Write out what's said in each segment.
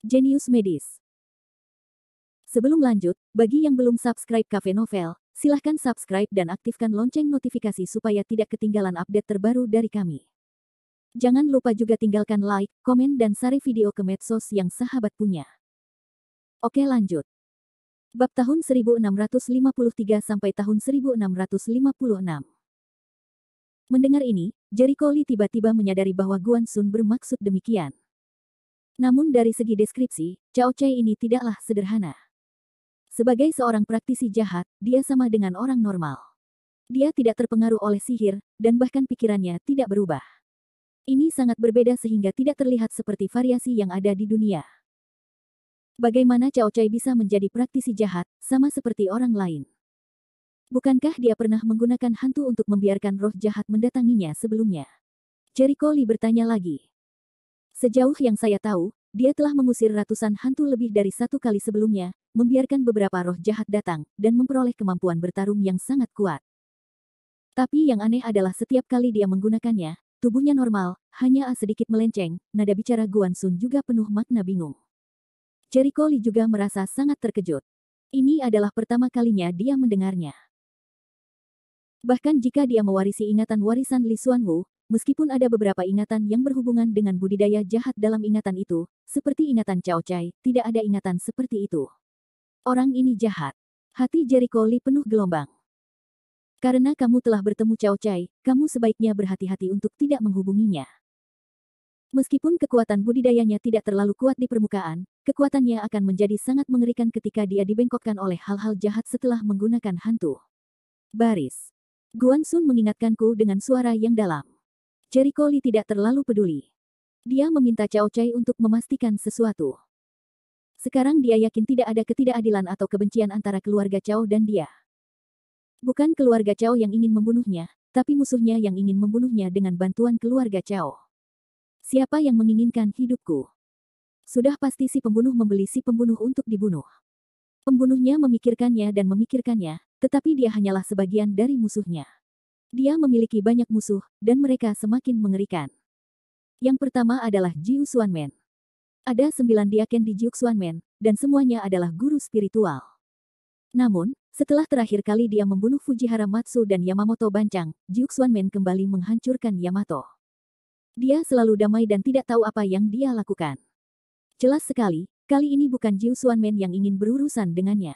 Genius Medis. Sebelum lanjut, bagi yang belum subscribe Cafe Novel, silahkan subscribe dan aktifkan lonceng notifikasi supaya tidak ketinggalan update terbaru dari kami. Jangan lupa juga tinggalkan like, komen dan share video ke medsos yang sahabat punya. Oke lanjut. Bab tahun 1653 sampai tahun 1656. Mendengar ini, Jericho Lee tiba-tiba menyadari bahwa Guan Xun bermaksud demikian. Namun dari segi deskripsi, Cao Cai ini tidaklah sederhana. Sebagai seorang praktisi jahat, dia sama dengan orang normal. Dia tidak terpengaruh oleh sihir, dan bahkan pikirannya tidak berubah. Ini sangat berbeda sehingga tidak terlihat seperti variasi yang ada di dunia. Bagaimana Cao Cai bisa menjadi praktisi jahat, sama seperti orang lain? Bukankah dia pernah menggunakan hantu untuk membiarkan roh jahat mendatanginya sebelumnya? Jericho Lee bertanya lagi. Sejauh yang saya tahu, dia telah mengusir ratusan hantu lebih dari satu kali sebelumnya, membiarkan beberapa roh jahat datang, dan memperoleh kemampuan bertarung yang sangat kuat. Tapi yang aneh adalah setiap kali dia menggunakannya, tubuhnya normal, hanya sedikit melenceng, nada bicara Guan Xun juga penuh makna bingung. Jericho Lee juga merasa sangat terkejut. Ini adalah pertama kalinya dia mendengarnya. Bahkan jika dia mewarisi ingatan warisan Li Xuanwu, meskipun ada beberapa ingatan yang berhubungan dengan budidaya jahat dalam ingatan itu, seperti ingatan Cao Cai, tidak ada ingatan seperti itu. Orang ini jahat. Hati Jericho Lee penuh gelombang. Karena kamu telah bertemu Cao Cai, kamu sebaiknya berhati-hati untuk tidak menghubunginya. Meskipun kekuatan budidayanya tidak terlalu kuat di permukaan, kekuatannya akan menjadi sangat mengerikan ketika dia dibengkokkan oleh hal-hal jahat setelah menggunakan hantu. Baris. Guan Xun mengingatkanku dengan suara yang dalam. Jericho Lee tidak terlalu peduli. Dia meminta Cao Cai untuk memastikan sesuatu. Sekarang dia yakin tidak ada ketidakadilan atau kebencian antara keluarga Cao dan dia. Bukan keluarga Cao yang ingin membunuhnya, tapi musuhnya yang ingin membunuhnya dengan bantuan keluarga Cao. Siapa yang menginginkan hidupku? Sudah pasti si pembunuh membeli si pembunuh untuk dibunuh. Pembunuhnya memikirkannya dan memikirkannya, tetapi dia hanyalah sebagian dari musuhnya. Dia memiliki banyak musuh, dan mereka semakin mengerikan. Yang pertama adalah Jiu Xuanmen. Ada 9 diaken di Jiu Xuanmen, dan semuanya adalah guru spiritual. Namun, setelah terakhir kali dia membunuh Fujihara Matsu dan Yamamoto Bancang, Jiu Xuanmen kembali menghancurkan Yamato. Dia selalu damai dan tidak tahu apa yang dia lakukan. Jelas sekali, kali ini bukan Jiu Xuanmen yang ingin berurusan dengannya.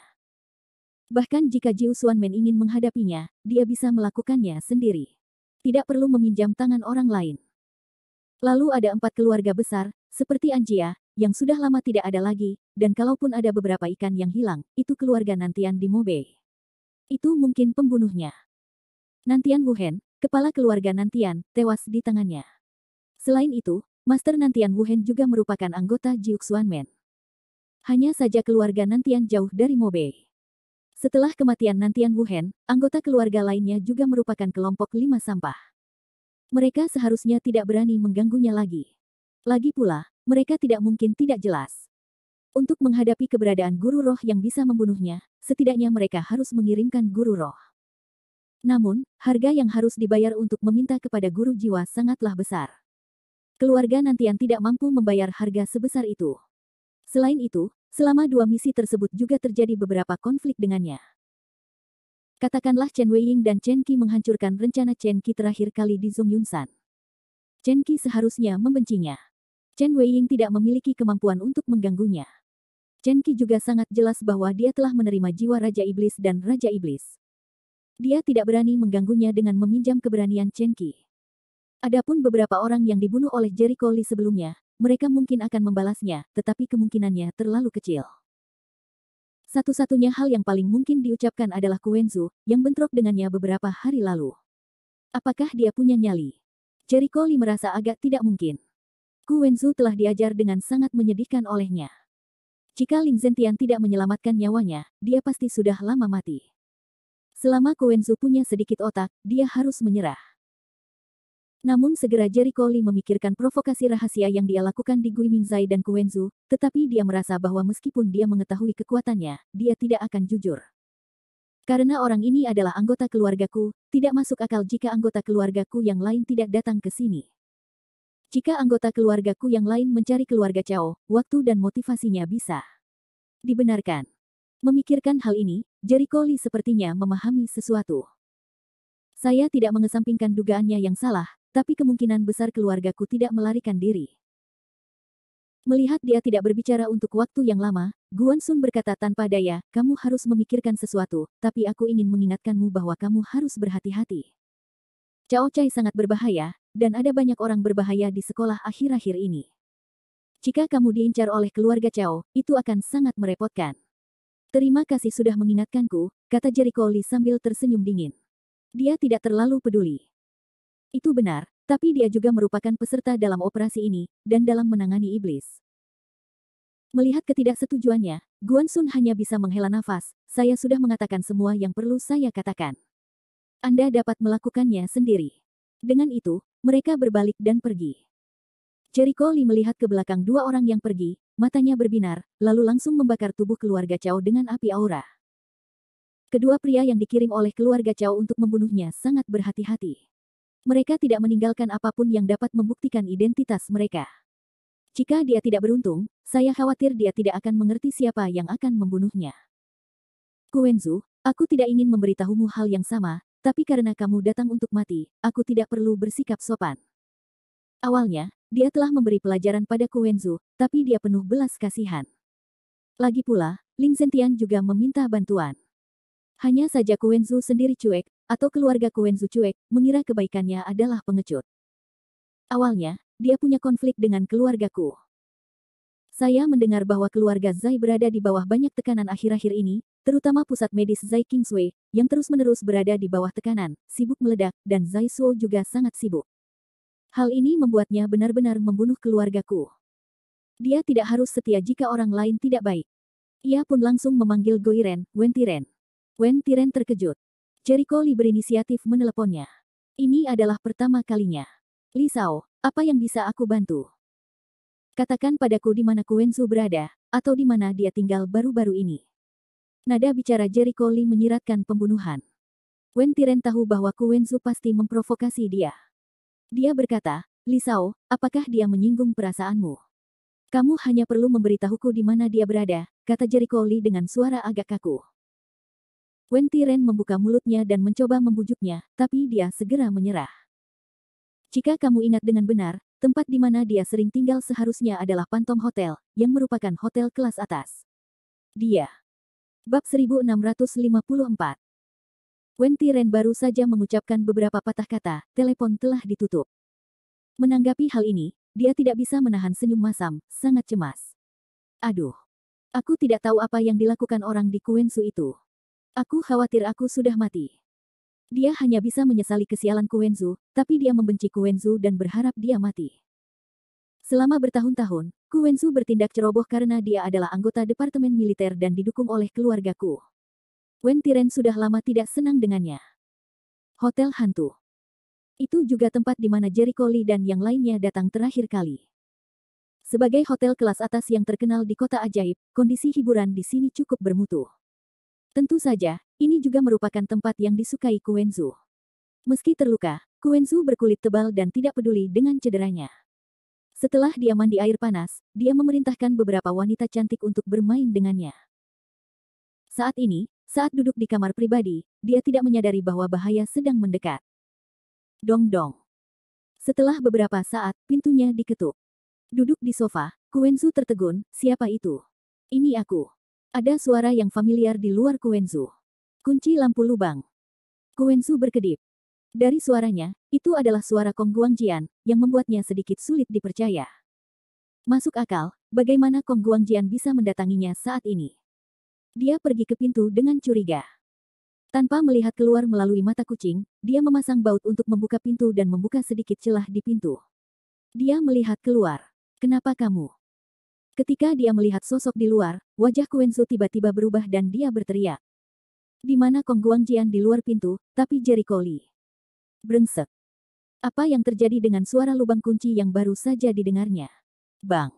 Bahkan jika Jiu Xuanmen ingin menghadapinya, dia bisa melakukannya sendiri. Tidak perlu meminjam tangan orang lain. Lalu ada 4 keluarga besar, seperti Anjia, yang sudah lama tidak ada lagi, dan kalaupun ada beberapa ikan yang hilang, itu keluarga Nantian di Mobei. Itu mungkin pembunuhnya. Nantian Wuhen, kepala keluarga Nantian, tewas di tangannya. Selain itu, Master Nantian Wuhen juga merupakan anggota Jiu Xuanmen. Hanya saja keluarga Nantian jauh dari Mobei. Setelah kematian Nantian Wuhen, anggota keluarga lainnya juga merupakan kelompok 5 sampah. Mereka seharusnya tidak berani mengganggunya lagi. Lagi pula, mereka tidak mungkin tidak jelas. Untuk menghadapi keberadaan guru roh yang bisa membunuhnya, setidaknya mereka harus mengirimkan guru roh. Namun, harga yang harus dibayar untuk meminta kepada guru jiwa sangatlah besar. Keluarga Nantian tidak mampu membayar harga sebesar itu. Selain itu, selama 2 misi tersebut juga terjadi beberapa konflik dengannya. Katakanlah Chen Weiying dan Chen Qi menghancurkan rencana Chen Qi terakhir kali di Zongyunsan. Chen Qi seharusnya membencinya. Chen Weiying tidak memiliki kemampuan untuk mengganggunya. Chen Qi juga sangat jelas bahwa dia telah menerima jiwa Raja Iblis dan Raja Iblis. Dia tidak berani mengganggunya dengan meminjam keberanian Chen Qi. Adapun beberapa orang yang dibunuh oleh Jericho Lee sebelumnya, mereka mungkin akan membalasnya, tetapi kemungkinannya terlalu kecil. Satu-satunya hal yang paling mungkin diucapkan adalah Ku Wenzu, yang bentrok dengannya beberapa hari lalu. Apakah dia punya nyali? Jericho Lee merasa agak tidak mungkin. Ku Wenzu telah diajar dengan sangat menyedihkan olehnya. Jika Ling Zentian tidak menyelamatkan nyawanya, dia pasti sudah lama mati. Selama Ku Wenzu punya sedikit otak, dia harus menyerah. Namun segera Jericho Lee memikirkan provokasi rahasia yang dia lakukan di Gui Mingzai dan Ku Wenzu, tetapi dia merasa bahwa meskipun dia mengetahui kekuatannya, dia tidak akan jujur. Karena orang ini adalah anggota keluargaku, tidak masuk akal jika anggota keluargaku yang lain tidak datang ke sini. Jika anggota keluargaku yang lain mencari keluarga Chao, waktu dan motivasinya bisa dibenarkan. Memikirkan hal ini, Jericho Lee sepertinya memahami sesuatu. Saya tidak mengesampingkan dugaannya yang salah, tapi kemungkinan besar keluargaku tidak melarikan diri. Melihat dia tidak berbicara untuk waktu yang lama, Guan Sun berkata tanpa daya, kamu harus memikirkan sesuatu, tapi aku ingin mengingatkanmu bahwa kamu harus berhati-hati. Cao Cai sangat berbahaya, dan ada banyak orang berbahaya di sekolah akhir-akhir ini. Jika kamu diincar oleh keluarga Cao, itu akan sangat merepotkan. Terima kasih sudah mengingatkanku, kata Jericho Lee sambil tersenyum dingin. Dia tidak terlalu peduli. Itu benar, tapi dia juga merupakan peserta dalam operasi ini, dan dalam menangani iblis. Melihat ketidaksetujuannya, Guan Sun hanya bisa menghela nafas, saya sudah mengatakan semua yang perlu saya katakan. Anda dapat melakukannya sendiri. Dengan itu, mereka berbalik dan pergi. Jericho Lee melihat ke belakang dua orang yang pergi, matanya berbinar, lalu langsung membakar tubuh keluarga Cao dengan api aura. Kedua pria yang dikirim oleh keluarga Cao untuk membunuhnya sangat berhati-hati. Mereka tidak meninggalkan apapun yang dapat membuktikan identitas mereka. Jika dia tidak beruntung, saya khawatir dia tidak akan mengerti siapa yang akan membunuhnya. Kuenzu, aku tidak ingin memberitahumu hal yang sama, tapi karena kamu datang untuk mati, aku tidak perlu bersikap sopan. Awalnya, dia telah memberi pelajaran pada Kuenzu, tapi dia penuh belas kasihan. Lagi pula, Ling Zentian juga meminta bantuan. Hanya saja Kuenzu sendiri cuek, atau keluarga Kuenzu cuek, mengira kebaikannya adalah pengecut. Awalnya, dia punya konflik dengan keluargaku. Saya mendengar bahwa keluarga Zai berada di bawah banyak tekanan akhir-akhir ini, terutama pusat medis Zai Kingsway, yang terus-menerus berada di bawah tekanan, sibuk meledak, dan Zai Suo juga sangat sibuk. Hal ini membuatnya benar-benar membunuh keluargaku. Dia tidak harus setia jika orang lain tidak baik. Ia pun langsung memanggil Goiren, Wen Tiren. Wen Tiren terkejut. Jericho Lee berinisiatif meneleponnya. Ini adalah pertama kalinya. Li Sao, apa yang bisa aku bantu? Katakan padaku di mana Kuenzu berada, atau di mana dia tinggal baru-baru ini. Nada bicara Jericho Lee menyiratkan pembunuhan. Wen Tiren tahu bahwa Kuenzu pasti memprovokasi dia. Dia berkata, Li Sao, apakah dia menyinggung perasaanmu? Kamu hanya perlu memberitahuku di mana dia berada, kata Jericho Lee dengan suara agak kaku. Wen Tiren membuka mulutnya dan mencoba membujuknya, tapi dia segera menyerah. Jika kamu ingat dengan benar, tempat di mana dia sering tinggal seharusnya adalah Phantom Hotel, yang merupakan hotel kelas atas. Dia. Bab 1654. Wen Tiren baru saja mengucapkan beberapa patah kata, telepon telah ditutup. Menanggapi hal ini, dia tidak bisa menahan senyum masam, sangat cemas. Aduh. Aku tidak tahu apa yang dilakukan orang di Kuenzu itu. Aku khawatir aku sudah mati. Dia hanya bisa menyesali kesialan Kuenzu, tapi dia membenci Kuenzu dan berharap dia mati. Selama bertahun-tahun, Kuenzu bertindak ceroboh karena dia adalah anggota departemen militer dan didukung oleh keluargaku. Wen Tiren sudah lama tidak senang dengannya. Hotel hantu. Itu juga tempat di mana Jericho Lee dan yang lainnya datang terakhir kali. Sebagai hotel kelas atas yang terkenal di kota ajaib, kondisi hiburan di sini cukup bermutu. Tentu saja, ini juga merupakan tempat yang disukai Kuenzu. Meski terluka, Kuenzu berkulit tebal dan tidak peduli dengan cederanya. Setelah dia mandi air panas, dia memerintahkan beberapa wanita cantik untuk bermain dengannya. Saat ini, saat duduk di kamar pribadi, dia tidak menyadari bahwa bahaya sedang mendekat. Dong-dong. Setelah beberapa saat, pintunya diketuk. Duduk di sofa, Kuenzu tertegun, siapa itu? Ini aku. Ada suara yang familiar di luar Kuenzu. Kunci lampu lubang. Kuenzu berkedip. Dari suaranya, itu adalah suara Kong Guangjian, yang membuatnya sedikit sulit dipercaya. Masuk akal, bagaimana Kong Guangjian bisa mendatanginya saat ini? Dia pergi ke pintu dengan curiga. Tanpa melihat keluar melalui mata kucing, dia memasang baut untuk membuka pintu dan membuka sedikit celah di pintu. Dia melihat keluar. Kenapa kamu? Ketika dia melihat sosok di luar, wajah Kuenzu tiba-tiba berubah dan dia berteriak. Di mana Kong Guangjian di luar pintu, tapi Jericho Lee. Brengsek. Apa yang terjadi dengan suara lubang kunci yang baru saja didengarnya? Bang.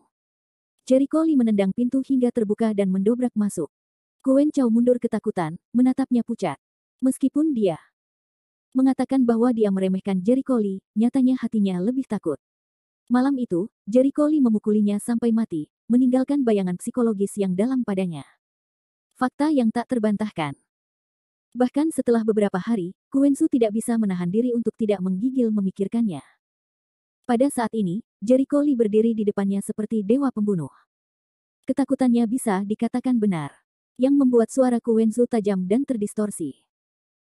Jericho Lee menendang pintu hingga terbuka dan mendobrak masuk. Kuen Chao mundur ketakutan, menatapnya pucat. Meskipun dia mengatakan bahwa dia meremehkan Jericho Lee, nyatanya hatinya lebih takut. Malam itu, Jericho Lee memukulinya sampai mati, meninggalkan bayangan psikologis yang dalam padanya. Fakta yang tak terbantahkan. Bahkan setelah beberapa hari, Kuensu tidak bisa menahan diri untuk tidak menggigil memikirkannya. Pada saat ini, Jericho Lee berdiri di depannya seperti dewa pembunuh. Ketakutannya bisa dikatakan benar, yang membuat suara Kuensu tajam dan terdistorsi.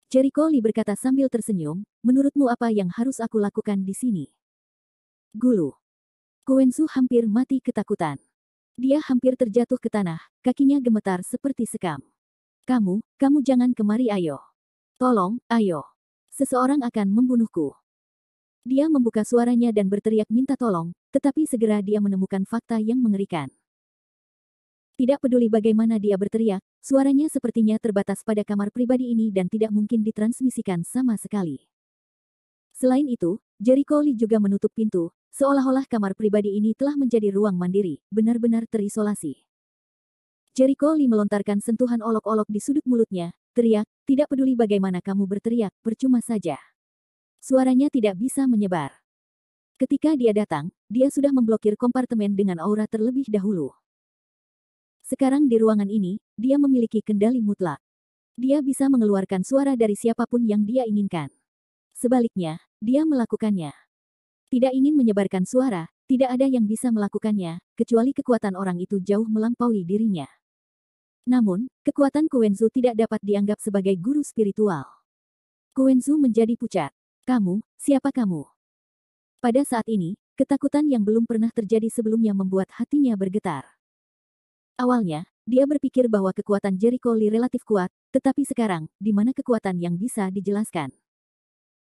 Jericho Lee berkata sambil tersenyum, menurutmu apa yang harus aku lakukan di sini? Gulu. Kuensu hampir mati ketakutan. Dia hampir terjatuh ke tanah, kakinya gemetar seperti sekam. Kamu jangan kemari ayo. Tolong, ayo. Seseorang akan membunuhku. Dia membuka suaranya dan berteriak minta tolong, tetapi segera dia menemukan fakta yang mengerikan. Tidak peduli bagaimana dia berteriak, suaranya sepertinya terbatas pada kamar pribadi ini dan tidak mungkin ditransmisikan sama sekali. Selain itu, Jericho Lee juga menutup pintu, seolah-olah kamar pribadi ini telah menjadi ruang mandiri, benar-benar terisolasi. Jericho Lee melontarkan sentuhan olok-olok di sudut mulutnya, teriak, tidak peduli bagaimana kamu berteriak, percuma saja. Suaranya tidak bisa menyebar. Ketika dia datang, dia sudah memblokir kompartemen dengan aura terlebih dahulu. Sekarang di ruangan ini, dia memiliki kendali mutlak. Dia bisa mengeluarkan suara dari siapapun yang dia inginkan. Sebaliknya, dia melakukannya. Tidak ingin menyebarkan suara, tidak ada yang bisa melakukannya, kecuali kekuatan orang itu jauh melampaui dirinya. Namun, kekuatan Kuensu tidak dapat dianggap sebagai guru spiritual. Kuensu menjadi pucat. Siapa kamu? Pada saat ini, ketakutan yang belum pernah terjadi sebelumnya membuat hatinya bergetar. Awalnya, dia berpikir bahwa kekuatan Jericho Lee relatif kuat, tetapi sekarang, di mana kekuatan yang bisa dijelaskan?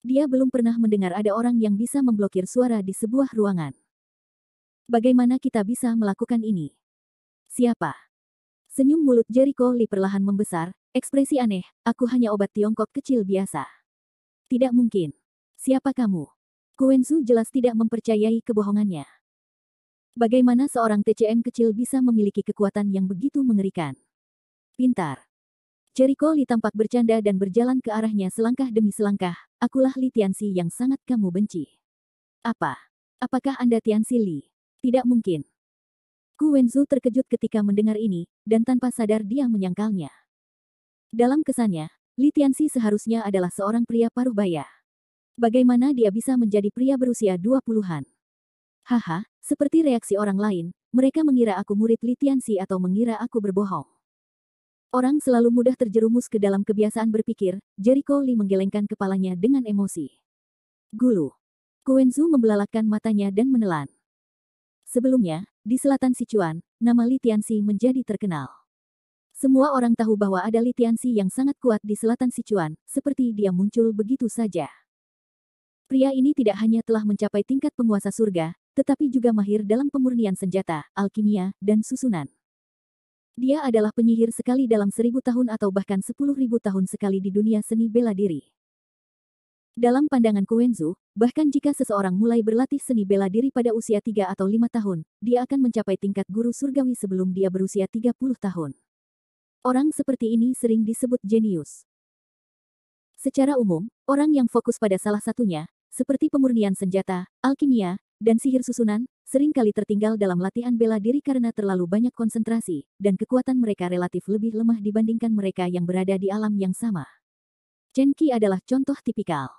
Dia belum pernah mendengar ada orang yang bisa memblokir suara di sebuah ruangan. Bagaimana kita bisa melakukan ini? Siapa? Senyum mulut Jericho Lee perlahan membesar, ekspresi aneh, aku hanya obat Tiongkok kecil biasa. Tidak mungkin. Siapa kamu? Kuensu jelas tidak mempercayai kebohongannya. Bagaimana seorang TCM kecil bisa memiliki kekuatan yang begitu mengerikan? Pintar. Jericho Lee tampak bercanda dan berjalan ke arahnya selangkah demi selangkah, akulah Li Tianxi yang sangat kamu benci. Apakah Anda Tianxi Li? Tidak mungkin. Kuensu terkejut ketika mendengar ini, dan tanpa sadar dia menyangkalnya. Dalam kesannya, Li Tianxi seharusnya adalah seorang pria paruh baya. Bagaimana dia bisa menjadi pria berusia 20-an? Haha, seperti reaksi orang lain, mereka mengira aku murid Li Tianxi atau mengira aku berbohong. Orang selalu mudah terjerumus ke dalam kebiasaan berpikir, Jericho Lee menggelengkan kepalanya dengan emosi. Gulu. Kuensu membelalakkan matanya dan menelan. Sebelumnya, di selatan Sichuan, nama Li Tianxi menjadi terkenal. Semua orang tahu bahwa ada Li Tianxi yang sangat kuat di selatan Sichuan, seperti dia muncul begitu saja. Pria ini tidak hanya telah mencapai tingkat penguasa surga, tetapi juga mahir dalam pemurnian senjata, alkimia, dan susunan. Dia adalah penyihir sekali dalam 1000 tahun atau bahkan 10.000 tahun sekali di dunia seni bela diri. Dalam pandangan Kuensu, bahkan jika seseorang mulai berlatih seni bela diri pada usia 3 atau 5 tahun, dia akan mencapai tingkat guru surgawi sebelum dia berusia 30 tahun. Orang seperti ini sering disebut jenius. Secara umum, orang yang fokus pada salah satunya, seperti pemurnian senjata, alkimia, dan sihir susunan, sering kali tertinggal dalam latihan bela diri karena terlalu banyak konsentrasi, dan kekuatan mereka relatif lebih lemah dibandingkan mereka yang berada di alam yang sama. Chen Qi adalah contoh tipikal.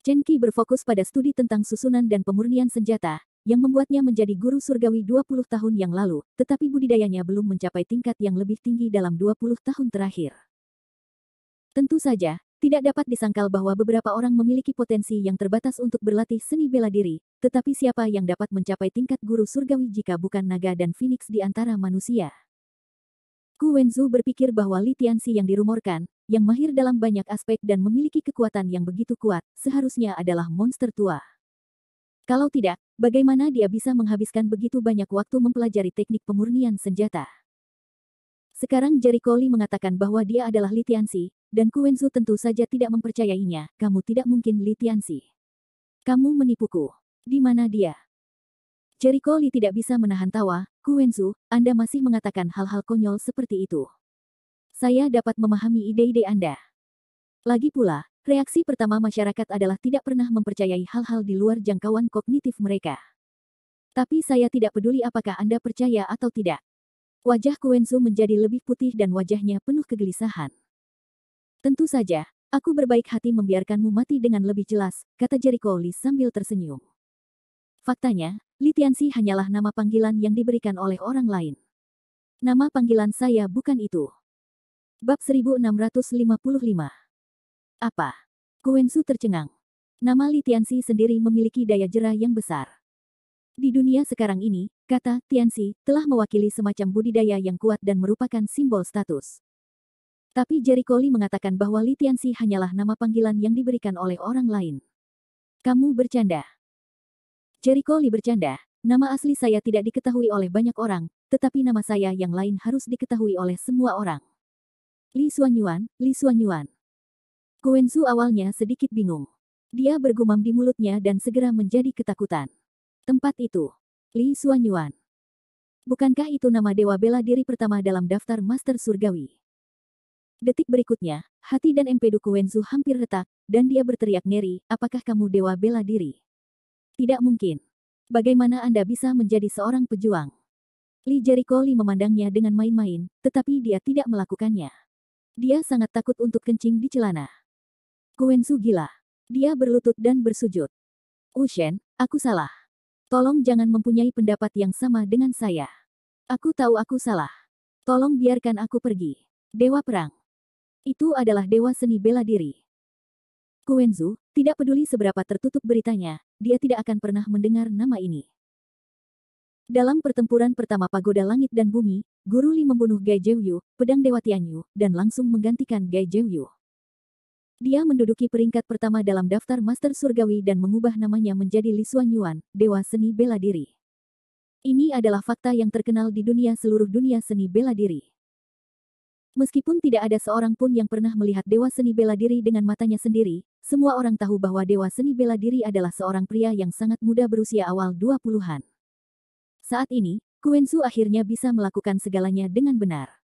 Chen Qi berfokus pada studi tentang susunan dan pemurnian senjata, yang membuatnya menjadi guru surgawi 20 tahun yang lalu, tetapi budidayanya belum mencapai tingkat yang lebih tinggi dalam 20 tahun terakhir. Tentu saja, tidak dapat disangkal bahwa beberapa orang memiliki potensi yang terbatas untuk berlatih seni bela diri, tetapi siapa yang dapat mencapai tingkat guru surgawi jika bukan naga dan phoenix di antara manusia? Kuensu berpikir bahwa Li Tianxi yang dirumorkan, yang mahir dalam banyak aspek dan memiliki kekuatan yang begitu kuat, seharusnya adalah monster tua. Kalau tidak, bagaimana dia bisa menghabiskan begitu banyak waktu mempelajari teknik pemurnian senjata? Sekarang Jericho Lee mengatakan bahwa dia adalah Li Tianxi, dan Kuensu tentu saja tidak mempercayainya, kamu tidak mungkin Li Tianxi. Kamu menipuku. Di mana dia? Jericho Lee tidak bisa menahan tawa, Kuensu, Anda masih mengatakan hal-hal konyol seperti itu. Saya dapat memahami ide-ide Anda. Lagi pula, Reaksi pertama masyarakat adalah tidak pernah mempercayai hal-hal di luar jangkauan kognitif mereka. Tapi saya tidak peduli apakah Anda percaya atau tidak. Wajah Kuensu menjadi lebih putih dan wajahnya penuh kegelisahan. Tentu saja, aku berbaik hati membiarkanmu mati dengan lebih jelas, kata Jericho Lee sambil tersenyum. Faktanya, Li Tianxi hanyalah nama panggilan yang diberikan oleh orang lain. Nama panggilan saya bukan itu. Bab 1655. Apa? Kuensu tercengang. Nama Li Tianxi sendiri memiliki daya jera yang besar. Di dunia sekarang ini, kata Tianxi telah mewakili semacam budidaya yang kuat dan merupakan simbol status. Tapi Jericho Lee mengatakan bahwa Li Tianxi hanyalah nama panggilan yang diberikan oleh orang lain. Kamu bercanda. Jericho Lee bercanda, nama asli saya tidak diketahui oleh banyak orang, tetapi nama saya yang lain harus diketahui oleh semua orang. Li Xuanyuan, Li Xuanyuan. Kuensu awalnya sedikit bingung. Dia bergumam di mulutnya dan segera menjadi ketakutan. Tempat itu. Li Xuanyuan. Bukankah itu nama dewa bela diri pertama dalam daftar Master Surgawi? Detik berikutnya, hati dan empedu Kuensu hampir retak, dan dia berteriak ngeri, apakah kamu dewa bela diri? Tidak mungkin. Bagaimana Anda bisa menjadi seorang pejuang? Li Jericho Lee memandangnya dengan main-main, tetapi dia tidak melakukannya. Dia sangat takut untuk kencing di celana. Kuensu gila. Dia berlutut dan bersujud. Ushen, aku salah. Tolong jangan mempunyai pendapat yang sama dengan saya. Aku tahu aku salah. Tolong biarkan aku pergi. Dewa Perang. Itu adalah dewa seni bela diri. Kuensu, tidak peduli seberapa tertutup beritanya, dia tidak akan pernah mendengar nama ini. Dalam pertempuran pertama Pagoda Langit dan Bumi, Guru Li membunuh Gai Zhouyu, pedang Dewa Tianyu, dan langsung menggantikan Gai Zhouyu. Dia menduduki peringkat pertama dalam daftar Master Surgawi dan mengubah namanya menjadi Li Xuanyuan, Dewa Seni Bela Diri. Ini adalah fakta yang terkenal di seluruh dunia seni bela diri. Meskipun tidak ada seorang pun yang pernah melihat Dewa Seni Bela Diri dengan matanya sendiri, semua orang tahu bahwa Dewa Seni Bela Diri adalah seorang pria yang sangat muda berusia awal 20-an. Saat ini, Kuensu akhirnya bisa melakukan segalanya dengan benar.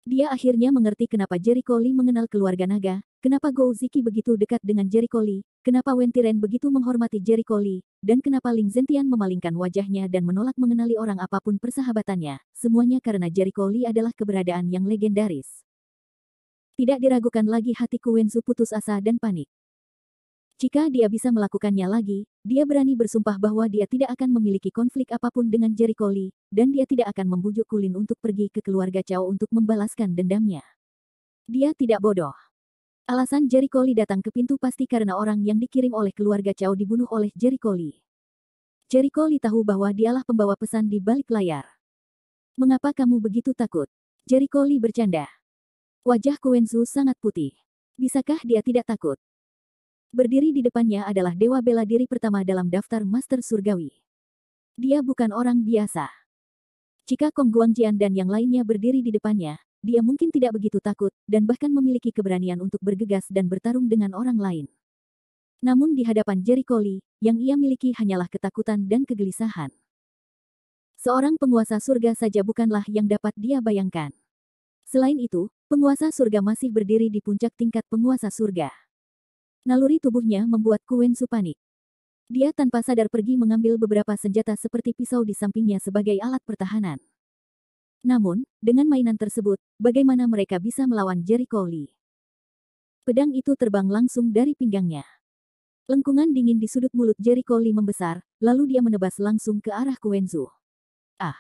Dia akhirnya mengerti kenapa Jericho Lee mengenal keluarga naga, kenapa Gou Ziki begitu dekat dengan Jericho Lee, kenapa Wen Tiren begitu menghormati Jericho Lee, dan kenapa Ling Zentian memalingkan wajahnya dan menolak mengenali orang apapun persahabatannya, semuanya karena Jericho Lee adalah keberadaan yang legendaris. Tidak diragukan lagi hati Kuensu putus asa dan panik. Jika dia bisa melakukannya lagi, dia berani bersumpah bahwa dia tidak akan memiliki konflik apapun dengan Jericho Lee, dan dia tidak akan membujuk Kulin untuk pergi ke keluarga Cao untuk membalaskan dendamnya. Dia tidak bodoh. Alasan Jericho Lee datang ke pintu pasti karena orang yang dikirim oleh keluarga Cao dibunuh oleh Jericho Lee. Jericho Lee tahu bahwa dialah pembawa pesan di balik layar. Mengapa kamu begitu takut? Jericho Lee bercanda. Wajah Kuensu sangat putih. Bisakah dia tidak takut? Berdiri di depannya adalah dewa bela diri pertama dalam daftar Master Surgawi. Dia bukan orang biasa. Jika Kong Guangjian dan yang lainnya berdiri di depannya, dia mungkin tidak begitu takut, dan bahkan memiliki keberanian untuk bergegas dan bertarung dengan orang lain. Namun di hadapan Jericho Lee, yang ia miliki hanyalah ketakutan dan kegelisahan. Seorang penguasa surga saja bukanlah yang dapat dia bayangkan. Selain itu, penguasa surga masih berdiri di puncak tingkat penguasa surga. Naluri tubuhnya membuat Kuensu panik. Dia tanpa sadar pergi mengambil beberapa senjata seperti pisau di sampingnya sebagai alat pertahanan. Namun, dengan mainan tersebut, bagaimana mereka bisa melawan Jericho Lee? Pedang itu terbang langsung dari pinggangnya. Lengkungan dingin di sudut mulut Jericho Lee membesar, lalu dia menebas langsung ke arah Kuensu. Ah!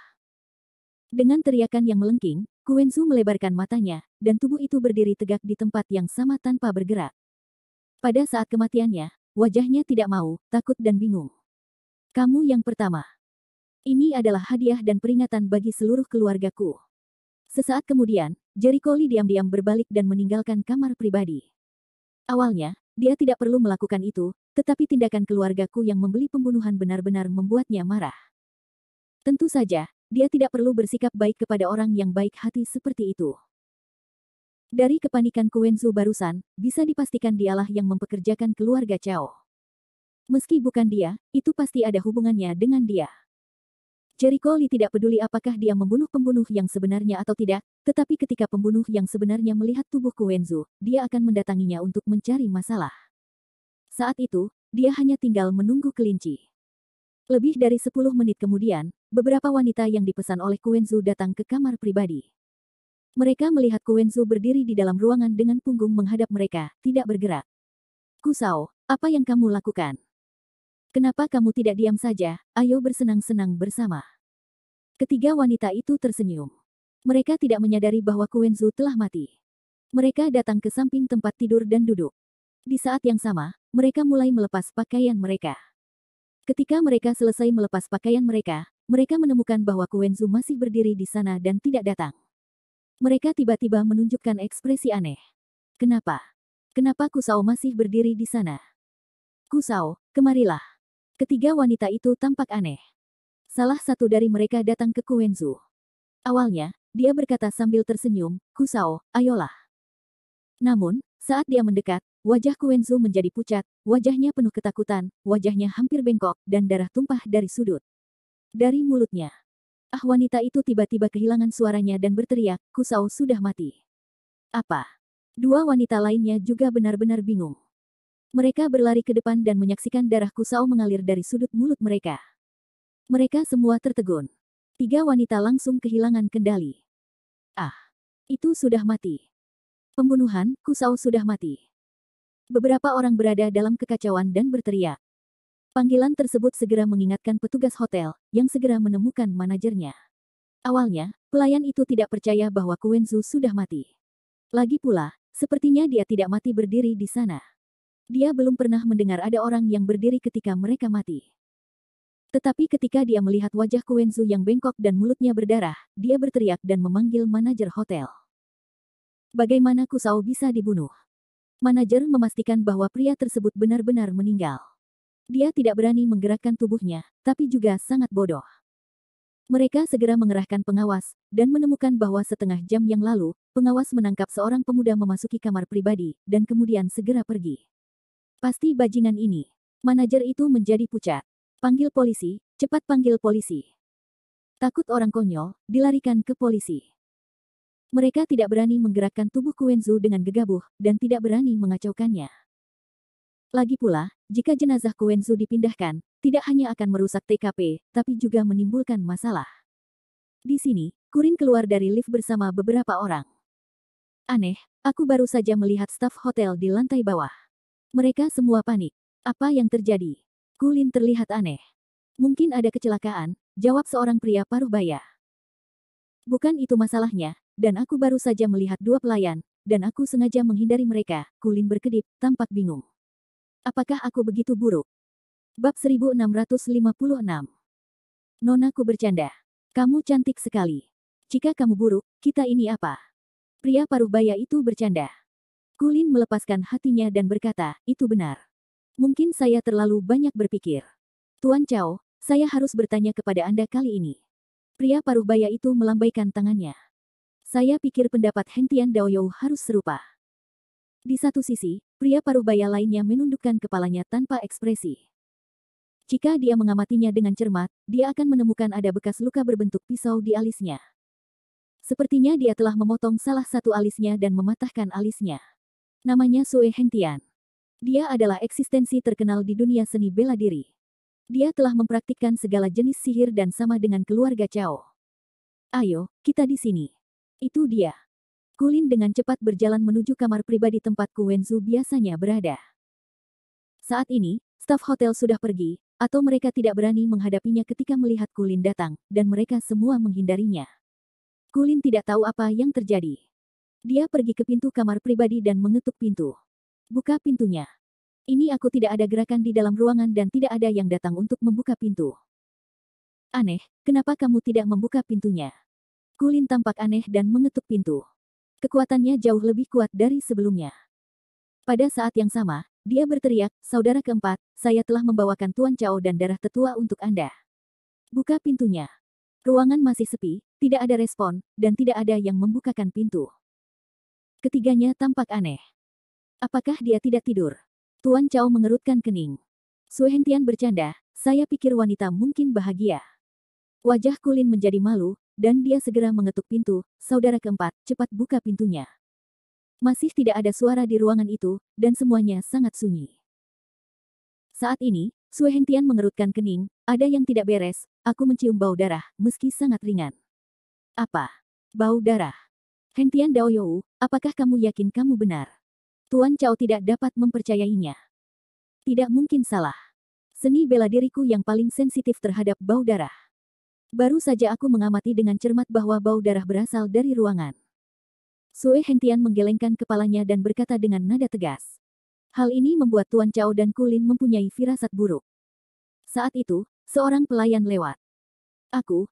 Dengan teriakan yang melengking, Kuensu melebarkan matanya, dan tubuh itu berdiri tegak di tempat yang sama tanpa bergerak. Pada saat kematiannya, wajahnya tidak mau, takut dan bingung. Kamu yang pertama. Ini adalah hadiah dan peringatan bagi seluruh keluargaku. Sesaat kemudian, Jericho Lee diam-diam berbalik dan meninggalkan kamar pribadi. Awalnya, dia tidak perlu melakukan itu, tetapi tindakan keluargaku yang membeli pembunuhan benar-benar membuatnya marah. Tentu saja, dia tidak perlu bersikap baik kepada orang yang baik hati seperti itu. Dari kepanikan Kuensu barusan, bisa dipastikan dialah yang mempekerjakan keluarga Cao. Meski bukan dia, itu pasti ada hubungannya dengan dia. Jericho Lee tidak peduli apakah dia membunuh pembunuh yang sebenarnya atau tidak, tetapi ketika pembunuh yang sebenarnya melihat tubuh Kuwenzu, dia akan mendatanginya untuk mencari masalah. Saat itu, dia hanya tinggal menunggu kelinci. Lebih dari 10 menit kemudian, beberapa wanita yang dipesan oleh Kuwenzu datang ke kamar pribadi. Mereka melihat Kuwenzu berdiri di dalam ruangan dengan punggung menghadap mereka, tidak bergerak. Kusao, apa yang kamu lakukan? Kenapa kamu tidak diam saja? Ayo bersenang-senang bersama. Ketiga wanita itu tersenyum. Mereka tidak menyadari bahwa Kuwenzu telah mati. Mereka datang ke samping tempat tidur dan duduk. Di saat yang sama, mereka mulai melepas pakaian mereka. Ketika mereka selesai melepas pakaian mereka menemukan bahwa Kuwenzu masih berdiri di sana dan tidak datang. Mereka tiba-tiba menunjukkan ekspresi aneh. Kenapa? Kenapa Kusao masih berdiri di sana? Kusao, kemarilah. Ketiga wanita itu tampak aneh. Salah satu dari mereka datang ke Kuwenzu. Awalnya, dia berkata sambil tersenyum, Kusao, ayolah. Namun, saat dia mendekat, wajah Kuwenzu menjadi pucat, wajahnya penuh ketakutan, wajahnya hampir bengkok, dan darah tumpah dari sudut. Dari mulutnya. Wanita itu tiba-tiba kehilangan suaranya dan berteriak, Kusao sudah mati. Apa? Dua wanita lainnya juga benar-benar bingung. Mereka berlari ke depan dan menyaksikan darah Kusao mengalir dari sudut mulut mereka. Mereka semua tertegun. Tiga wanita langsung kehilangan kendali. Itu sudah mati. Pembunuhan, Kusao sudah mati. Beberapa orang berada dalam kekacauan dan berteriak. Panggilan tersebut segera mengingatkan petugas hotel, yang segera menemukan manajernya. Awalnya, pelayan itu tidak percaya bahwa Kuwenzu sudah mati. Lagi pula, sepertinya dia tidak mati berdiri di sana. Dia belum pernah mendengar ada orang yang berdiri ketika mereka mati. Tetapi ketika dia melihat wajah Kuwenzu yang bengkok dan mulutnya berdarah, dia berteriak dan memanggil manajer hotel. Bagaimana Kusao bisa dibunuh? Manajer memastikan bahwa pria tersebut benar-benar meninggal. Dia tidak berani menggerakkan tubuhnya, tapi juga sangat bodoh. Mereka segera mengerahkan pengawas, dan menemukan bahwa setengah jam yang lalu, pengawas menangkap seorang pemuda memasuki kamar pribadi, dan kemudian segera pergi. Pasti bajingan ini. Manajer itu menjadi pucat. Panggil polisi, cepat panggil polisi. Takut orang konyol, dilarikan ke polisi. Mereka tidak berani menggerakkan tubuh Kuwenzu dengan gegabah, dan tidak berani mengacaukannya. Lagi pula, jika jenazah Kuwenzu dipindahkan, tidak hanya akan merusak TKP, tapi juga menimbulkan masalah. Di sini, Kurin keluar dari lift bersama beberapa orang. Aneh, aku baru saja melihat staf hotel di lantai bawah. Mereka semua panik. Apa yang terjadi? Kulin terlihat aneh. Mungkin ada kecelakaan, jawab seorang pria paruh baya. Bukan itu masalahnya, dan aku baru saja melihat dua pelayan, dan aku sengaja menghindari mereka, Kulin berkedip, tampak bingung. Apakah aku begitu buruk? Bab 1656. Nonaku bercanda. Kamu cantik sekali. Jika kamu buruk, kita ini apa? Pria paruh baya itu bercanda. Kulin melepaskan hatinya dan berkata, itu benar. Mungkin saya terlalu banyak berpikir. Tuan Chao, saya harus bertanya kepada Anda kali ini. Pria paruh baya itu melambaikan tangannya. Saya pikir pendapat Heng Tian Daoyou harus serupa. Di satu sisi, pria paruh baya lainnya menundukkan kepalanya tanpa ekspresi. Jika dia mengamatinya dengan cermat, dia akan menemukan ada bekas luka berbentuk pisau di alisnya. Sepertinya dia telah memotong salah satu alisnya dan mematahkan alisnya. Namanya Sue Heng Tian. Dia adalah eksistensi terkenal di dunia seni bela diri. Dia telah mempraktikkan segala jenis sihir dan sama dengan keluarga Chao. Ayo, kita di sini. Itu dia. Kulin dengan cepat berjalan menuju kamar pribadi tempat Kuwenzu biasanya berada. Saat ini, staf hotel sudah pergi, atau mereka tidak berani menghadapinya ketika melihat Kulin datang, dan mereka semua menghindarinya. Kulin tidak tahu apa yang terjadi. Dia pergi ke pintu kamar pribadi dan mengetuk pintu. Buka pintunya. Ini aku tidak ada gerakan di dalam ruangan dan tidak ada yang datang untuk membuka pintu. Aneh, kenapa kamu tidak membuka pintunya? Kulin tampak aneh dan mengetuk pintu. Kekuatannya jauh lebih kuat dari sebelumnya. Pada saat yang sama, dia berteriak, saudara keempat, saya telah membawakan Tuan Chao dan darah tetua untuk Anda. Buka pintunya. Ruangan masih sepi, tidak ada respon, dan tidak ada yang membukakan pintu. Ketiganya tampak aneh. Apakah dia tidak tidur? Tuan Chao mengerutkan kening. Sue Heng Tian bercanda, saya pikir wanita mungkin bahagia. Wajah Kulin menjadi malu, dan dia segera mengetuk pintu. Saudara keempat, cepat buka pintunya. Masih tidak ada suara di ruangan itu, dan semuanya sangat sunyi. Saat ini, Sue Hengtian mengerutkan kening, ada yang tidak beres, aku mencium bau darah, meski sangat ringan. Apa? Bau darah? Hengtian Daoyou, apakah kamu yakin kamu benar? Tuan Cao tidak dapat mempercayainya. Tidak mungkin salah. Seni bela diriku yang paling sensitif terhadap bau darah. Baru saja aku mengamati dengan cermat bahwa bau darah berasal dari ruangan. Sue Hengtian menggelengkan kepalanya dan berkata dengan nada tegas. Hal ini membuat Tuan Cao dan Kulin mempunyai firasat buruk. Saat itu, seorang pelayan lewat. Aku.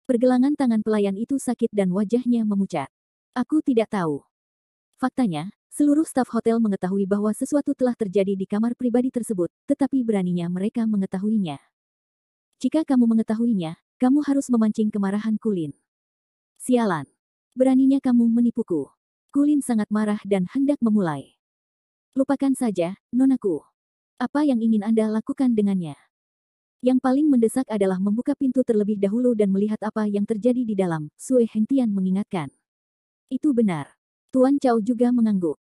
Pergelangan tangan pelayan itu sakit dan wajahnya memucat. Aku tidak tahu. Faktanya, seluruh staf hotel mengetahui bahwa sesuatu telah terjadi di kamar pribadi tersebut, tetapi beraninya mereka mengetahuinya. Jika kamu mengetahuinya, kamu harus memancing kemarahan Kulin. Sialan. Beraninya kamu menipuku. Kulin sangat marah dan hendak memulai. Lupakan saja, nonaku. Apa yang ingin Anda lakukan dengannya? Yang paling mendesak adalah membuka pintu terlebih dahulu dan melihat apa yang terjadi di dalam, Sue Hengtian mengingatkan. Itu benar. Tuan Cao juga mengangguk.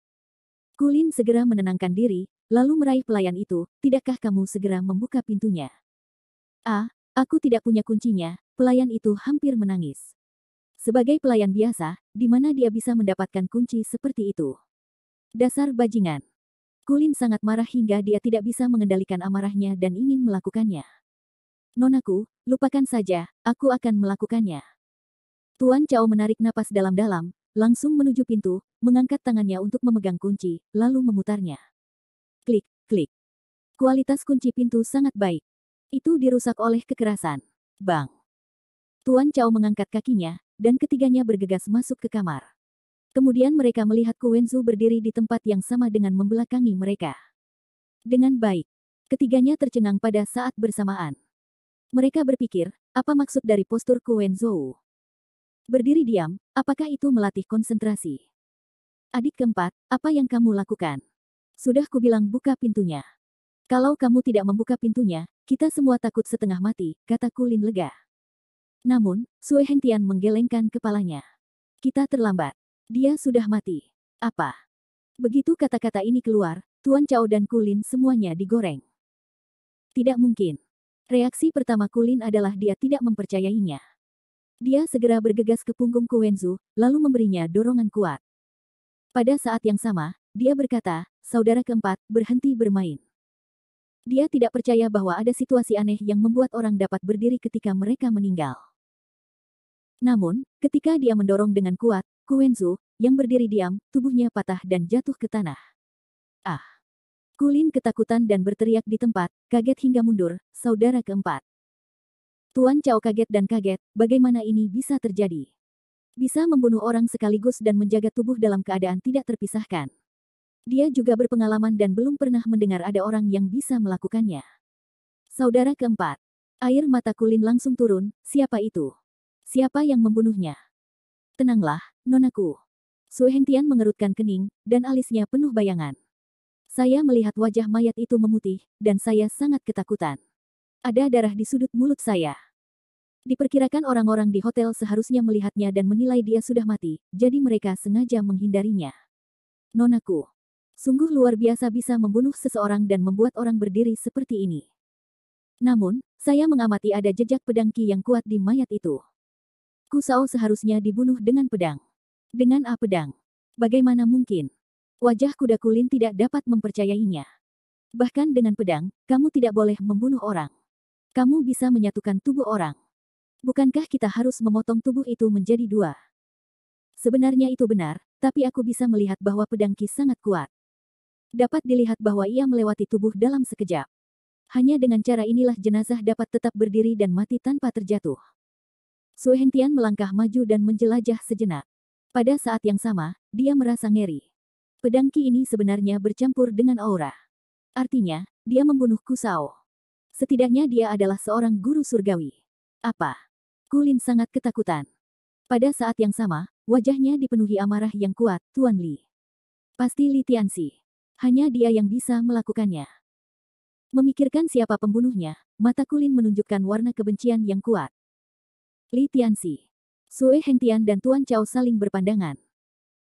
Kulin segera menenangkan diri, lalu meraih pelayan itu, tidakkah kamu segera membuka pintunya? Aku tidak punya kuncinya, pelayan itu hampir menangis. Sebagai pelayan biasa, di mana dia bisa mendapatkan kunci seperti itu? Dasar bajingan. Kulin sangat marah hingga dia tidak bisa mengendalikan amarahnya dan ingin melakukannya. Nonaku, lupakan saja, aku akan melakukannya. Tuan Cao menarik napas dalam-dalam, langsung menuju pintu, mengangkat tangannya untuk memegang kunci, lalu memutarnya. Klik, klik. Kualitas kunci pintu sangat baik. Itu dirusak oleh kekerasan. Bang. Tuan Cao mengangkat kakinya, dan ketiganya bergegas masuk ke kamar. Kemudian mereka melihat Ku Wenzu berdiri di tempat yang sama dengan membelakangi mereka. Dengan baik, ketiganya tercengang pada saat bersamaan. Mereka berpikir, apa maksud dari postur Ku Wenzu? Berdiri diam, apakah itu melatih konsentrasi? Adik keempat, apa yang kamu lakukan? Sudah kubilang buka pintunya. Kalau kamu tidak membuka pintunya, kita semua takut setengah mati, kata Kulin lega. Namun, Sue Hengtian menggelengkan kepalanya. Kita terlambat. Dia sudah mati. Apa? Begitu kata-kata ini keluar, Tuan Cao dan Kulin semuanya digoreng. Tidak mungkin. Reaksi pertama Kulin adalah dia tidak mempercayainya. Dia segera bergegas ke punggung Ku Wenzu, lalu memberinya dorongan kuat. Pada saat yang sama, dia berkata, saudara keempat, berhenti bermain. Dia tidak percaya bahwa ada situasi aneh yang membuat orang dapat berdiri ketika mereka meninggal. Namun, ketika dia mendorong dengan kuat, Ku Wenzu, yang berdiri diam, tubuhnya patah dan jatuh ke tanah. Kulin ketakutan dan berteriak di tempat, kaget hingga mundur, saudara keempat. Tuan Cao kaget dan kaget, bagaimana ini bisa terjadi? Bisa membunuh orang sekaligus dan menjaga tubuh dalam keadaan tidak terpisahkan. Dia juga berpengalaman dan belum pernah mendengar ada orang yang bisa melakukannya. Saudara keempat. Air mata Kulin langsung turun, siapa itu? Siapa yang membunuhnya? Tenanglah, nonaku. Sue Hengtian mengerutkan kening, dan alisnya penuh bayangan. Saya melihat wajah mayat itu memutih, dan saya sangat ketakutan. Ada darah di sudut mulut saya. Diperkirakan orang-orang di hotel seharusnya melihatnya dan menilai dia sudah mati, jadi mereka sengaja menghindarinya. Nonaku. Sungguh luar biasa bisa membunuh seseorang dan membuat orang berdiri seperti ini. Namun, saya mengamati ada jejak pedang Qi yang kuat di mayat itu. Ku Shao seharusnya dibunuh dengan pedang. Dengan pedang. Bagaimana mungkin? Wajah kuda Kulin tidak dapat mempercayainya. Bahkan dengan pedang, kamu tidak boleh membunuh orang. Kamu bisa menyatukan tubuh orang. Bukankah kita harus memotong tubuh itu menjadi dua? Sebenarnya itu benar, tapi aku bisa melihat bahwa pedang Qi sangat kuat. Dapat dilihat bahwa ia melewati tubuh dalam sekejap. Hanya dengan cara inilah jenazah dapat tetap berdiri dan mati tanpa terjatuh. Sue Hengtian melangkah maju dan menjelajah sejenak. Pada saat yang sama, dia merasa ngeri. Pedang Qi ini sebenarnya bercampur dengan aura. Artinya, dia membunuh Ku Shao. Setidaknya dia adalah seorang guru surgawi. Apa? Kulin sangat ketakutan. Pada saat yang sama, wajahnya dipenuhi amarah yang kuat, Tuan Li. Pasti Li Tianxi. Hanya dia yang bisa melakukannya. Memikirkan siapa pembunuhnya, mata Kulin menunjukkan warna kebencian yang kuat. Li Tianxi, Sue Hengtian dan Tuan Chao saling berpandangan.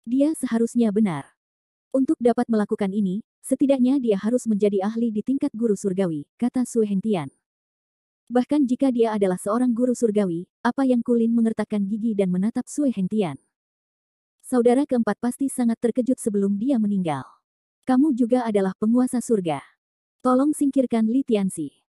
Dia seharusnya benar. Untuk dapat melakukan ini, setidaknya dia harus menjadi ahli di tingkat guru surgawi, kata Sue Hengtian. Bahkan jika dia adalah seorang guru surgawi, apa yang Kulin mengertakkan gigi dan menatap Sue Hengtian. Saudara keempat pasti sangat terkejut sebelum dia meninggal. Kamu juga adalah penguasa surga. Tolong singkirkan Li Tianxi.